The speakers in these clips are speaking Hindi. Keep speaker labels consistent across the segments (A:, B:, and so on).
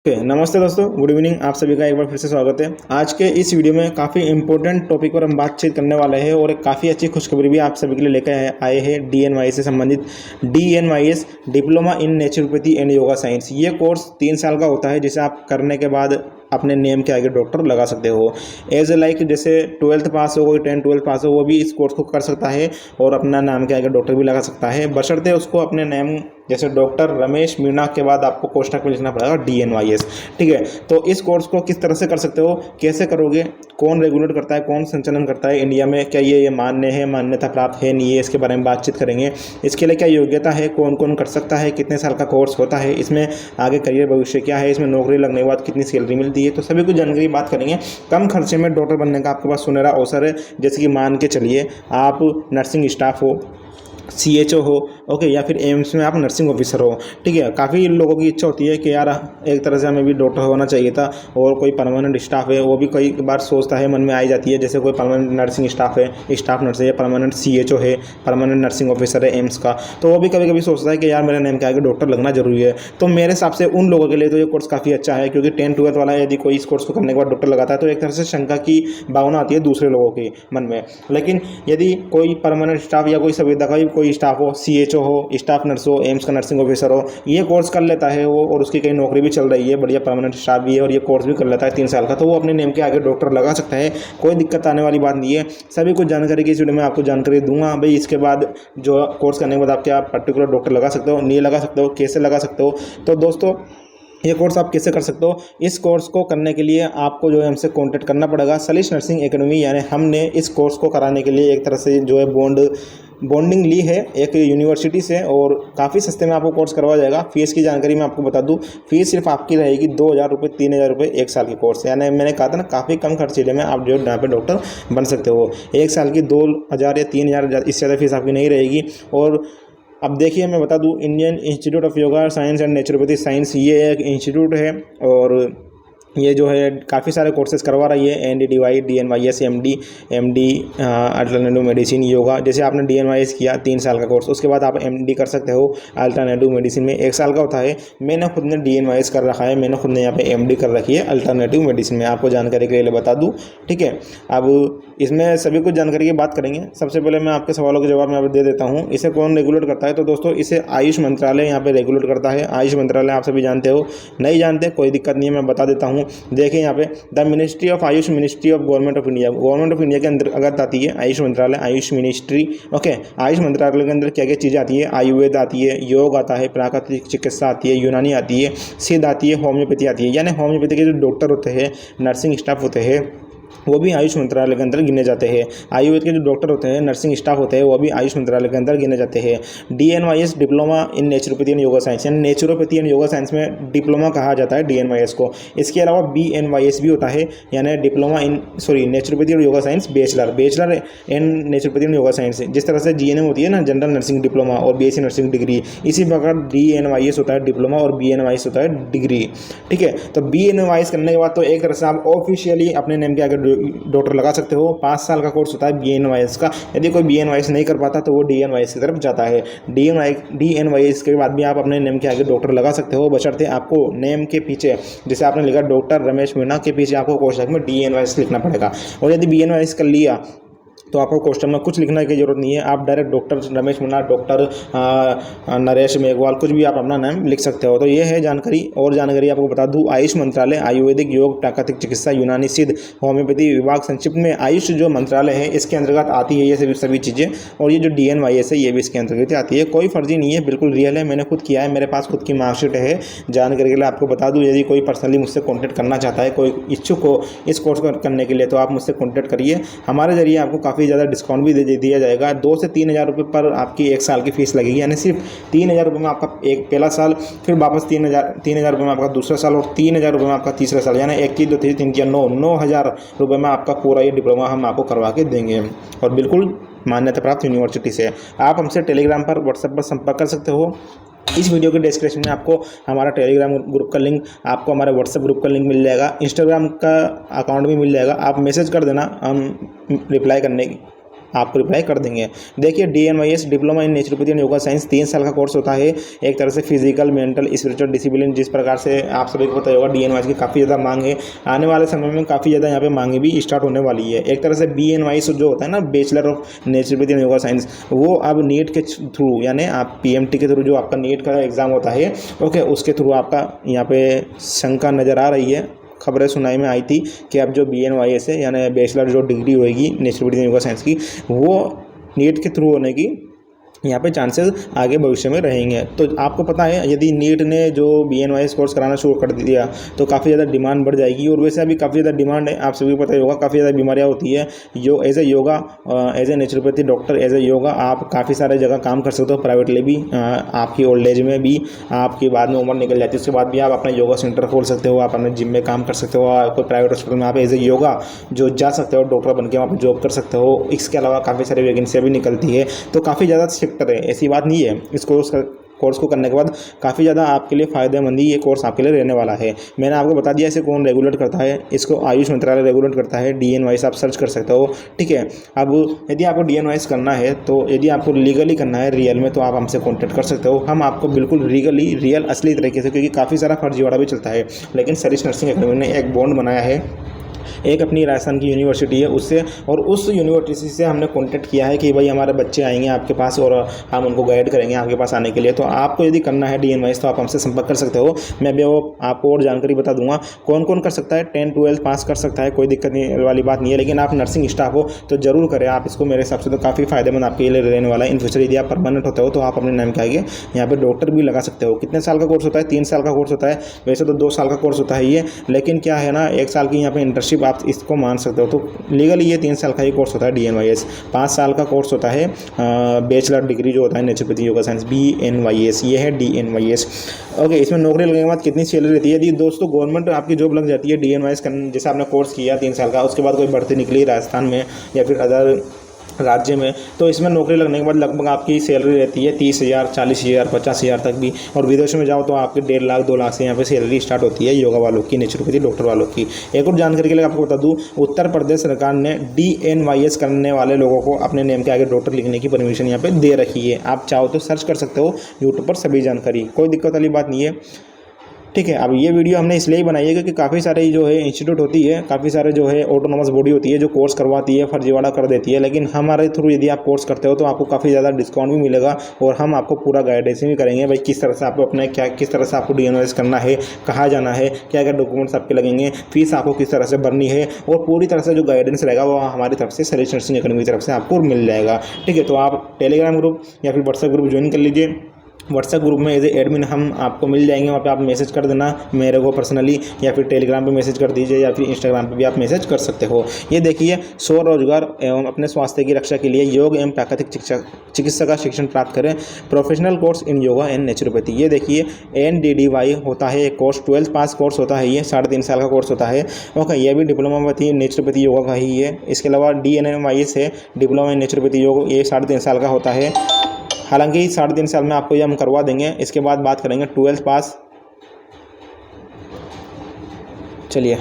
A: नमस्ते दोस्तों, गुड इवनिंग। आप सभी का एक बार फिर से स्वागत है। आज के इस वीडियो में काफ़ी इंपॉर्टेंट टॉपिक पर हम बातचीत करने वाले हैं और एक काफ़ी अच्छी खुशखबरी भी आप सभी के लिए लेकर आए हैं डीएनवाईएस से संबंधित। DNYS diploma in naturopathy and yoga science, ये कोर्स 3 साल का होता है जिसे आप करने के बाद अपने नेम के आगे डॉक्टर लगा सकते हो। एज लाइक जैसे 12th पास हो, कोई 10-12 पास हो, वो भी इस कोर्स को कर सकता है और अपना नाम के आगे डॉक्टर भी लगा सकता है, बशर्ते उसको अपने नेम जैसे डॉक्टर रमेश मीणा के बाद आपको कोष्ठक में लिखना पड़ेगा डीएनवाईएस। ठीक है, तो इस कोर्स को किस तरह से कर सकते हो, कैसे करोगे, कौन रेगुलेट करता है, कौन संचालन करता है इंडिया में, क्या ये मान्य है, मान्यता प्राप्त है नहीं है, इसके बारे में बातचीत करेंगे। इसके लिए क्या योग्यता है, कौन कौन कर सकता है, कितने साल का कोर्स होता है, इसमें आगे करियर भविष्य क्या है, इसमें नौकरी लगने के बाद कितनी सैलरी मिलती है, तो सभी कुछ जानकारी बात करेंगे। कम खर्चे में डॉक्टर बनने का आपके पास सुनहरा अवसर है। जैसे कि मान के चलिए आप नर्सिंग स्टाफ हो, सीएचओ हो, ओके, या फिर एम्स में आप नर्सिंग ऑफिसर हो। ठीक है, काफ़ी लोगों की इच्छा होती है कि यार एक तरह से हमें भी डॉक्टर होना चाहिए था, और कोई परमानेंट स्टाफ है वो भी कई बार सोचता है, मन में आई जाती है। जैसे कोई परमानेंट नर्सिंग स्टाफ है, स्टाफ नर्स है, या परमानेंट सीएचओ है, परमानेंट नर्सिंग ऑफिसर है एम्स का, तो वो भी कभी कभी सोचता है कि यार मेरे नेम के आगे डॉक्टर लगना जरूरी है। तो मेरे हिसाब से उन लोगों के लिए तो ये कोर्स काफ़ी अच्छा है, क्योंकि 10-12 वाला यदि कोई इस कोर्स को करने के बाद डॉक्टर लगाता है तो एक तरह से शंका की भावना आती है दूसरे लोगों के मन में। लेकिन यदि कोई परमानेंट स्टाफ या कोई संविदा का कोई स्टाफ हो, सीएचओ हो, स्टाफ नर्स हो, एम्स का नर्सिंग ऑफिसर हो, ये कोर्स कर लेता है वो, और उसकी कहीं नौकरी भी चल रही है, बढ़िया परमानेंट स्टाफ भी है, और ये कोर्स भी कर लेता है 3 साल का, तो वो अपने नेम के आगे डॉक्टर लगा सकता है। कोई दिक्कत आने वाली बात नहीं है। सभी कुछ जानकारी की इस वीडियो में आपको जानकारी दूंगा भाई। इसके बाद जो कोर्स करने के बाद आप क्या पर्टिकुलर डॉक्टर लगा सकते हो, नहीं लगा सकते हो, कैसे लगा सकते हो। तो दोस्तों, ये कोर्स आप कैसे कर सकते हो, इस कोर्स को करने के लिए आपको जो है हमसे कांटेक्ट करना पड़ेगा। सलीश नर्सिंग एकेडमी, यानी हमने इस कोर्स को कराने के लिए एक तरह से जो है बॉन्डिंग ली है एक यूनिवर्सिटी से, और काफ़ी सस्ते में आपको कोर्स करवाया जाएगा। फीस की जानकारी मैं आपको बता दूं, फीस सिर्फ आपकी रहेगी 2,000 रुपये, 3,000 रुपये 1 साल की कोर्स। यानी मैंने कहा था ना, काफ़ी कम खर्चीले में आप जो है यहाँ पे डॉक्टर बन सकते हो। 1 साल की 2,000 या 3,000, इससे ज़्यादा फीस आपकी नहीं रहेगी। और अब देखिए, मैं बता दूं, Indian institute of yoga science and naturopathy science, ये एक इंस्टीट्यूट है, और ये जो है काफ़ी सारे कोर्सेज करवा रही है। NDDY, DNYS, MD alternative medicine, yoga. जैसे आपने DNYS किया 3 साल का कोर्स, उसके बाद आप MD कर सकते हो अल्टरनेटिव मेडिसिन में, 1 साल का होता है। मैंने खुद ने DNYS कर रखा है, मैंने खुद ने यहाँ पे MD कर रखी है अल्टरनेटिव मेडिसिन में, आपको जानकारी के लिए बता दूँ। ठीक है, अब इसमें सभी कुछ जानकारी की बात करेंगे। सबसे पहले मैं आपके सवालों के जवाब यहाँ पर दे देता हूँ। इसे कौन रेगुलेट करता है, तो दोस्तों इसे आयुष मंत्रालय यहाँ पे रेगुलेट करता है। आयुष मंत्रालय आप सभी जानते हो, नहीं जानते कोई दिक्कत नहीं है, मैं बता देता हूँ। देखिए यहाँ पे, the ministry of Ayush, ministry of government of India, government of India के अंदर अगर आती है आयुष मंत्रालय, आयुष मिनिस्ट्री। ओके, आयुष मंत्रालय के अंदर क्या क्या चीज़ें आती है, आयुर्वेद आती है, योग आता है, प्राकृतिक चिकित्सा आती है, यूनानी आती है, सिद्ध आती है, होम्योपैथी आती है। यानी होम्योपैथी के जो डॉक्टर होते हैं, नर्सिंग स्टाफ होते हैं, वो भी आयुष मंत्रालय के अंदर गिने जाते हैं। आयुर्वेद के जो डॉक्टर होते हैं, नर्सिंग स्टाफ होते हैं, वो भी आयुष मंत्रालय के अंदर गिने जाते हैं। DNYS diploma in naturopathy and yoga science, यानी नेचुरोपैथी एंड योगा साइंस में डिप्लोमा कहा जाता है DNYS को। इसके अलावा BNYS भी होता है, यानी डिप्लोमा इन नेचुरोपैथी और yoga science bachelor in naturopathy and yoga science. जिस तरह से GNM होती है ना, जनरल नर्सिंग डिप्लोमा, और BSc नर्सिंग डिग्री, इसी प्रकार DNYS होता है डिप्लोमा, और BNYS होता है डिग्री। ठीक है, तो BNYS करने के बाद तो एक तरह से आप ऑफिशियली अपने नेम के आगे डॉक्टर लगा सकते हो। 5 साल का कोर्स होता है BNYS का। यदि कोई BNYS नहीं कर पाता तो वो DNYS की तरफ जाता है। DNYS के बाद भी आप अपने नेम के आगे डॉक्टर लगा सकते हो, बशर्ते आपको नेम के पीछे, जैसे आपने लिखा डॉक्टर रमेश मीणा, के पीछे आपको कोष्ठक में DNYS लिखना पड़ेगा। और यदि BNYS कर लिया तो आपको कोष्ठक में कुछ लिखने की जरूरत नहीं है, आप direct doctor Ramesh Meena, doctor Naresh Meghwal, कुछ भी आप अपना नाम लिख सकते हो। तो ये है जानकारी। और जानकारी आपको बता दूं, आयुष मंत्रालय, आयुर्वेदिक, योग, प्राकृतिक चिकित्सा, यूनानी, सिद्ध, होम्योपैथी विभाग, संक्षिप्त में आयुष जो मंत्रालय है, इसके अंतर्गत आती है ये सभी चीज़ें। और ये जो DNYS है, ये भी इसके अंतर्गत आती है। कोई फर्जी नहीं है, बिल्कुल रियल है, मैंने खुद किया है, मेरे पास खुद की मार्कशीट है। जानकारी के लिए आपको बता दूँ, यदि कोई पर्सनली मुझसे कॉन्टैक्ट करना चाहता है, कोई इच्छुक हो इस कोर्स को करने के लिए, तो आप मुझसे कॉन्टैक्ट करिए। हमारे जरिए आपको काफ़ी ज़्यादा डिस्काउंट भी दिया जाएगा। 2 से 3,000 रुपये पर आपकी 1 साल की फीस लगेगी, यानी सिर्फ 3,000 रुपये में आपका एक पहला साल, फिर वापस 3,000 रुपये में आपका दूसरा साल, और 3,000 रुपये में आपका तीसरा साल, यानी 1 की 2 3 3 9,000 रुपये में आपका पूरा ये डिप्लोमा हम आपको करवा के देंगे, और बिल्कुल मान्यता प्राप्त यूनिवर्सिटी से। आप हमसे टेलीग्राम पर, व्हाट्सएप पर संपर्क कर सकते हो। इस वीडियो के डिस्क्रिप्शन में आपको हमारा टेलीग्राम ग्रुप का लिंक, आपको हमारे व्हाट्सएप ग्रुप का लिंक मिल जाएगा, इंस्टाग्राम का अकाउंट भी मिल जाएगा। आप मैसेज कर देना, हम रिप्लाई करने आपको रिप्लाई कर देंगे। देखिए DNYS diploma in naturopathy and yoga science 3 साल का कोर्स होता है। एक तरह से फिजिकल, मेंटल, स्पिरिचुअल डिसिप्लिन, जिस प्रकार से आप सभी को पता होगा DNYS की काफ़ी ज़्यादा मांग है। आने वाले समय में काफ़ी ज़्यादा यहाँ पे मांगे भी स्टार्ट होने वाली है। एक तरह से BNYS जो होता है ना, bachelor of naturopathy and yoga science, वो अब नीट के थ्रू, यानी आप PMT के थ्रू जो आपका नीट का एग्ज़ाम होता है, ओके, उसके थ्रू आपका यहाँ पे शंका नज़र आ रही है। खबरें सुनाई में आई थी कि अब जो BNYS है, यानी बैचलर जो डिग्री होएगी नेचुरोपैथी योगा साइंस की, वो नीट के थ्रू होने की यहाँ पे चांसेस आगे भविष्य में रहेंगे। तो आपको पता है, यदि नीट ने जो BNYS कोर्स कराना शुरू कर दिया तो काफ़ी ज़्यादा डिमांड बढ़ जाएगी। और वैसे अभी काफ़ी ज़्यादा डिमांड है, आप सभी को पता ही होगा, काफ़ी ज़्यादा बीमारियाँ होती है। जो as a yoga, as a naturopathy doctor, as a yoga आप काफ़ी सारे जगह काम कर सकते हो, प्राइवेटली भी, आपकी ओल्ड एज में भी, आपकी बाद में उम्र निकल जाती है, उसके बाद भी आप अपना योगा सेंटर खोल सकते हो, आप अपने जिम में काम कर सकते हो, कोई प्राइवेट हॉस्पिटल में आप एज ए योगा जो जा सकते हो, डॉक्टर बन के वहाँ पर जॉब कर सकते हो। इसके अलावा काफ़ी सारी वैकेंसियाँ भी निकलती है, तो काफ़ी ज़्यादा सेक्टर है, ऐसी बात नहीं है। इस कोर्स को करने के बाद काफ़ी ज़्यादा आपके लिए फ़ायदेमंद ही ये कोर्स आपके लिए रहने वाला है। मैंने आपको बता दिया इसे कौन रेगुलेट करता है। इसको आयुष मंत्रालय रेगुलेट करता है। DNYS आप सर्च कर सकते हो, ठीक है। अब यदि आपको DNYS करना है, तो यदि आपको लीगली करना है रियल में, तो आप हमसे कॉन्टैक्ट कर सकते हो। हम आपको बिल्कुल लीगली, रियल असली तरीके से, क्योंकि काफ़ी सारा फर्जीवाड़ा भी चलता है, लेकिन सरिश नर्सिंग अकेडमी ने एक बॉन्ड बनाया है, एक अपनी राजस्थान की यूनिवर्सिटी है उससे, और उस यूनिवर्सिटी से हमने कांटेक्ट किया है कि भाई हमारे बच्चे आएंगे आपके पास और हम उनको गाइड करेंगे आपके पास आने के लिए। तो आपको यदि करना है DNYS तो आप हमसे संपर्क कर सकते हो। मैं भी वो आपको और जानकारी बता दूंगा कौन कौन कर सकता है। 10-12 पास कर सकता है, कोई दिक्कत नहीं वाली बात नहीं है, लेकिन आप नर्सिंग स्टाफ हो तो जरूर करें आप इसको। मेरे हिसाब से तो काफ़ी फायदेमंद आपके लिए रहने वाला है। इन फ्यूचर यदि आप परमानेंट होते हो तो आप अपने नाम के आगे यहाँ पर डॉक्टर भी लगा सकते हो। कितने साल का कोर्स होता है? 3 साल का कोर्स होता है। वैसे तो 2 साल का कोर्स होता है ये, लेकिन क्या है ना, 1 साल की यहाँ पे इंटर्नशिप आप इसको मान सकते हो। तो लीगली ये 3 साल का ही कोर्स होता है DNYS। 5 साल का कोर्स होता है बैचलर डिग्री जो होता है नेचुरोपैथी योगा साइंस, BNYS, ये है DNYS। ओके, इसमें नौकरी लगने के बाद कितनी सैलरी रहती है? यदि दोस्तों गवर्नमेंट आपकी जॉब लग जाती है DNYS करने, जैसे आपने कोर्स किया 3 साल का, उसके बाद कोई भर्ती निकली राजस्थान में या फिर अदर राज्य में, तो इसमें नौकरी लगने के बाद लगभग आपकी सैलरी रहती है 30,000, 40,000, 50,000 तक भी। और विदेशों में जाओ तो आपके 1.5 लाख 2 लाख से यहाँ पे सैलरी स्टार्ट होती है योगा वालों की, नेचुरोपैथी डॉक्टर वालों की। एक और जानकारी के लिए आपको बता दूं, उत्तर प्रदेश सरकार ने DNYS करने वाले लोगों को अपने नेम के आगे डॉक्टर लिखने की परमिशन यहाँ पे दे रखी है। आप चाहो तो सर्च कर सकते हो यूट्यूब पर सभी जानकारी, कोई दिक्कत वाली बात नहीं है, ठीक है। अब ये वीडियो हमने इसलिए ही बनाई है क्योंकि काफ़ी सारे जो है इंस्टीट्यूट होती है, काफ़ी सारे जो है ऑटोनॉमस बॉडी होती है जो कोर्स करवाती है, फर्जीवाड़ा कर देती है, लेकिन हमारे थ्रू यदि आप कोर्स करते हो तो आपको काफ़ी ज़्यादा डिस्काउंट भी मिलेगा और हम आपको पूरा गाइडेंस भी करेंगे भाई किस तरह से आपको अपने क्या, किस तरह से आपको DNYS करना है, कहाँ जाना है, क्या क्या डॉक्यूमेंट्स आपके लगेंगे, फीस आपको किस तरह से भरनी है, और पूरी तरह से जो गाइडेंस रहेगा वो हमारी तरफ से, सरिश नर्सिंग अकेडमी की तरफ से आपको मिल जाएगा, ठीक है। तो आप टेलीग्राम ग्रुप या फिर व्हाट्सएप ग्रुप ज्वाइन कर लीजिए। व्हाट्सएप ग्रुप में एज ए एडमिन हम आपको मिल जाएंगे, वहाँ पे आप मैसेज कर देना मेरे को पर्सनली, या फिर टेलीग्राम पे मैसेज कर दीजिए, या फिर इंस्टाग्राम पे भी आप मैसेज कर सकते हो। ये देखिए, स्वरोजगार एवं अपने स्वास्थ्य की रक्षा के लिए योग एवं प्राकृतिक चिकित्सा का शिक्षण प्राप्त करें, professional course in yoga and naturopathy. ये देखिए NDDY होता है एक कोर्स, 12 पास कोर्स होता है, ये 3.5 साल का कोर्स होता है। ओके, ये भी डिप्लोमा नेचुरोपैथी योगा का ही है। इसके अलावा DNYS है, डिप्लोमा इन नेचुरोपैथी योग, ये 3.5 साल का होता है। हालांकि 3.5 साल में आपको ये हम करवा देंगे। इसके बाद बात करेंगे 12 पास, चलिए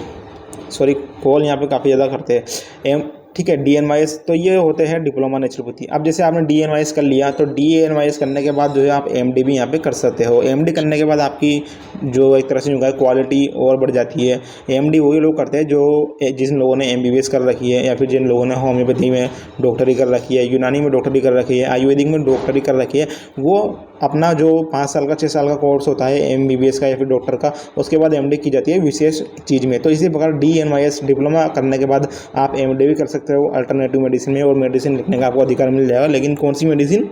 A: सॉरी कॉल यहाँ पे काफ़ी ज़्यादा करते हैं, ठीक है। DNYS तो ये होते हैं डिप्लोमा नेचुरोपैथी। अब जैसे आपने DNYS कर लिया तो DNYS करने के बाद जो है आप MD भी यहाँ पे कर सकते हो। MD करने के बाद आपकी जो एक तरह से जो है क्वालिटी और बढ़ जाती है। MD वही लोग करते हैं जो जिन लोगों ने MBBS कर रखी है, या फिर जिन लोगों ने होम्योपैथी में डॉक्टरी कर रखी है, यूनानी में डॉक्टरी कर रखी है, आयुर्वेदिक में डॉक्टरी कर रखी है, वो अपना जो 5 साल का 6 साल का कोर्स होता है MBBS का या फिर डॉक्टर का, उसके बाद MD की जाती है विशेष चीज़ में। तो इसी प्रकार DNYS डिप्लोमा करने के बाद आप MD भी कर सकते हो अल्टरनेटिव मेडिसिन में, और मेडिसिन लिखने का आपको अधिकार मिल जाएगा। लेकिन कौन सी मेडिसिन?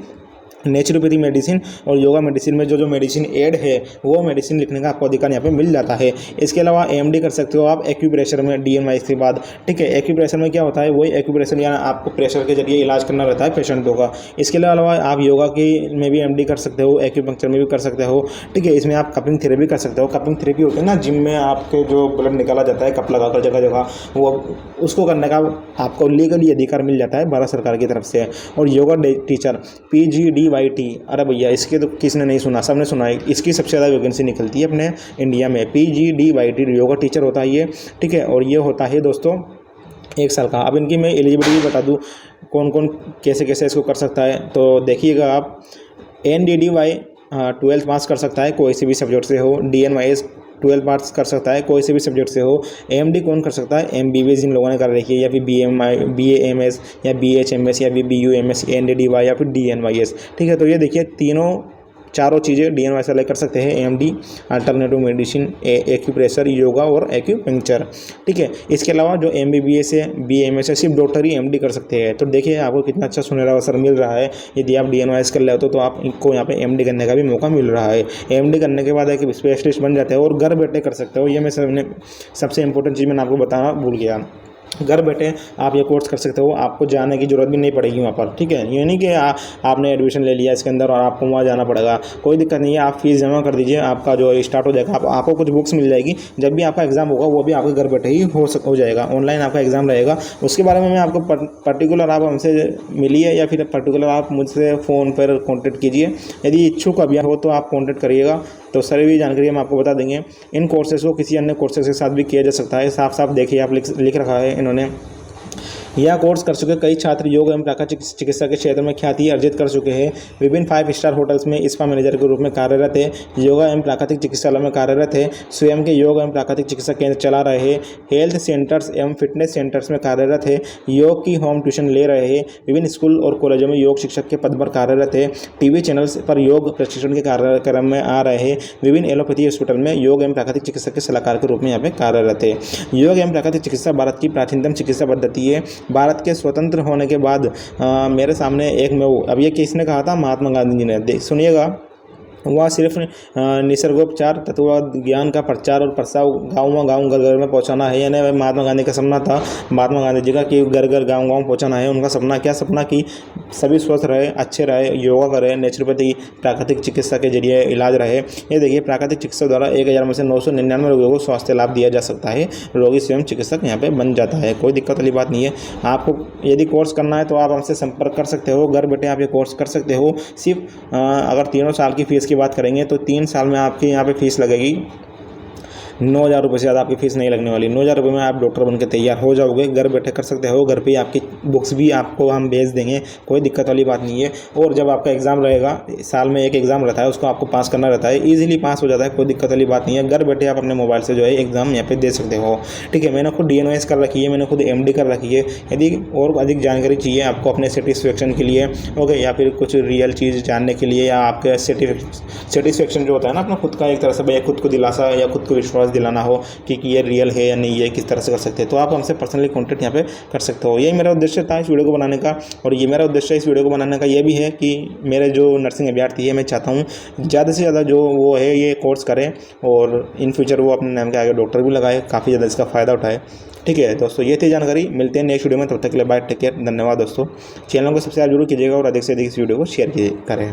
A: नेचुरोपैथी मेडिसिन और योगा मेडिसिन में जो मेडिसिन एड है वो मेडिसिन लिखने का आपको अधिकार यहाँ पे मिल जाता है। इसके अलावा MD कर सकते हो आप एक्यूप्रेशर में DNYS के बाद, ठीक है। एक्यूप्रेशर में क्या होता है? वही एक्यूप्रेशर यानी आपको प्रेशर के जरिए इलाज करना रहता है पेशेंटों का। इसके अलावा आप योगा की में भी MD कर सकते हो, एक्यूपंक्चर में भी कर सकते हो, ठीक है। इसमें आप कपिंग थेरेपी कर सकते हो। कपिंग थेरेपी होती है ना, जिम में आपके जो ब्लड निकाला जाता है कप लगाकर जगह जगह, वो उसको करने का आपको लीगली अधिकार मिल जाता है भारत सरकार की तरफ से। और योगा टीचर PGDYT, अरे भैया इसके तो किसने नहीं सुना, सबने सुना है। इसकी सबसे ज़्यादा वैकेंसी निकलती है अपने इंडिया में। PGDYT योगा टीचर होता है ये, ठीक है। और ये होता है दोस्तों 1 साल का। अब इनकी मैं एलिजिबिलिटी बता दूं, कौन कौन कैसे कैसे इसको कर सकता है। तो देखिएगा आप, NDDY 12th पास कर सकता है कोई से भी सब्जेक्ट से हो, DNYS 12 पास कर सकता है कोई से भी सब्जेक्ट से हो। AMD कौन कर सकता है, MBBS जिन लोगों ने कर रखी है, या फिर BAMS या BHMS या फिर BUMS, NDDY या फिर DNYS। ठीक है, तो ये देखिए चारों चीज़ें DNYS वाले कर सकते हैं। AMD alternative medicine, acupressure, yoga और एक्यूपंक्चर। ठीक है, इसके अलावा जो MBBS है, BAMS है, सिर्फ डॉक्टर ही MD कर सकते हैं। तो देखिए आपको कितना अच्छा सुनहरा अवसर मिल रहा है। यदि आप DNYS कर लेते हो तो आपको यहाँ पे MD करने का भी मौका मिल रहा है। MD करने के बाद एक स्पेशलिस्ट बन जाते हैं और घर बैठे कर सकते हो। ये मैं सबसे इंपॉर्टेंट चीज़ मैंने आपको बताना भूल गया। घर बैठे आप ये कोर्स कर सकते हो, आपको जाने की ज़रूरत भी नहीं पड़ेगी वहाँ पर। ठीक है, ये नहीं कि आपने एडमिशन ले लिया इसके अंदर और आपको वहाँ जाना पड़ेगा, कोई दिक्कत नहीं है। आप फीस जमा कर दीजिए, आपका जो स्टार्ट हो जाएगा। आपको कुछ बुक्स मिल जाएगी, जब भी आपका एग्ज़ाम होगा वो भी आपके घर बैठे ही हो जाएगा। ऑनलाइन आपका एग्ज़ाम रहेगा। उसके बारे में मैं आपको पर्टिकुलर आप हमसे मिलिए या फिर पर्टिकुलर आप मुझसे फ़ोन पर कॉन्टेक्ट कीजिए। यदि इच्छुक अभी हो तो आप कॉन्टेक्ट करिएगा, तो सारी जानकारी हम आपको बता देंगे। इन कोर्सेज को किसी अन्य कोर्सेज के साथ भी किया जा सकता है। साफ साफ देखिए, आप लिख रखा है इन्होंने, यह कोर्स कर चुके कई छात्र योग एवं प्राकृतिक चिकित्सा के क्षेत्र में ख्याति अर्जित कर चुके हैं। विभिन्न 5 स्टार होटल्स में स्पा मैनेजर के रूप में कार्यरत है। योगा एवं प्राकृतिक चिकित्सालय में कार्यरत है। स्वयं के योग एवं प्राकृतिक चिकित्सा केंद्र चला रहे हैं। हेल्थ सेंटर्स एवं फिटनेस सेंटर्स में कार्यरत है। योग की होम ट्यूशन ले रहे हैं। विभिन्न स्कूल और कॉलेजों में योग शिक्षक के पद पर कार्यरत है। TV चैनल्स पर योग प्रशिक्षण के कार्यक्रम में आ रहे हैं। विभिन्न एलोपैथी हॉस्पिटल में योग एवं प्राकृतिक चिकित्सा के सलाहकार के रूप में यहाँ पे कार्यरत है। योग एवं प्राकृतिक चिकित्सा भारत की प्राचीनतम चिकित्सा पद्धति है। भारत के स्वतंत्र होने के बाद मेरे सामने एक मैं अब ये किसने कहा था, महात्मा गांधी जी ने। सुनिएगा, वह सिर्फ निसर्गोपचार तत्व ज्ञान का प्रचार और प्रसार गाँव घर घर में पहुंचाना है। यानी महात्मा गांधी का सपना था, महात्मा गांधी जी का, कि घर घर गाँव पहुंचाना है। उनका सपना क्या सपना कि सभी स्वस्थ रहे, अच्छे रहे, योगा करें, नेचुरोपैथी प्राकृतिक चिकित्सा के जरिए इलाज रहे। ये देखिए, प्राकृतिक चिकित्सा द्वारा 1000 में से 999 रोगियों को स्वास्थ्य लाभ दिया जा सकता है। रोगी स्वयं चिकित्सक यहाँ पे बन जाता है, कोई दिक्कत वाली बात नहीं है। आपको यदि कोर्स करना है तो आप हमसे संपर्क कर सकते हो, घर बैठे आप ये कोर्स कर सकते हो। सिर्फ अगर 3 साल की फीस की बात करेंगे तो 3 साल में आपके यहाँ पे फीस लगेगी 9,000 रुपये से ज़्यादा आपकी फीस नहीं लगने वाली। 9,000 रुपये में आप डॉक्टर बन के तैयार हो जाओगे। घर बैठे कर सकते हो, घर पे आपकी बुक्स भी आपको हम भेज देंगे, कोई दिक्कत वाली बात नहीं है। और जब आपका एग्ज़ाम रहेगा, साल में एक एग्ज़ाम रहता है, उसको आपको पास करना रहता है, ईजिली पास हो जाता है, कोई दिक्कत वाली बात नहीं है। घर बैठे आप अपने मोबाइल से जो है एग्ज़ाम यहाँ पे दे सकते हो। ठीक है, मैंने खुद DNYS कर रखी है, मैंने खुद MD कर रखी है। यदि और अधिक जानकारी चाहिए आपको अपने सेटिस्फेक्शन के लिए, ओके, या फिर कुछ रियल चीज़ जानने के लिए, या आपके सेटिस्फेक्शन जो होता है ना, अपना खुद का एक तरह से खुद को दिलासा या खुद को विश्वास दिलाना हो कि ये रियल है या नहीं है, किस तरह से कर सकते हैं, तो आप हमसे पर्सनली कॉन्टेक्ट यहाँ पे कर सकते हो। यही मेरा उद्देश्य था इस वीडियो को बनाने का। और ये मेरा उद्देश्य इस वीडियो को बनाने का ये भी है कि मेरे जो नर्सिंग अभ्यर्थी है, मैं चाहता हूँ ज़्यादा से ज़्यादा जो वो है ये कोर्स करें और इन फ्यूचर वो अपने नाम के आगे डॉक्टर भी लगाए, काफ़ी ज़्यादा इसका फ़ायदा उठाए। ठीक है दोस्तों, ये थी जानकारी। मिलते हैं नेक्स्ट वीडियो में, तब तक के लिए बाय, टेक केयर, धन्यवाद दोस्तों। चैनल को सब्सक्राइब जरूर कीजिएगा और अधिक से अधिक इस वीडियो को शेयर करें।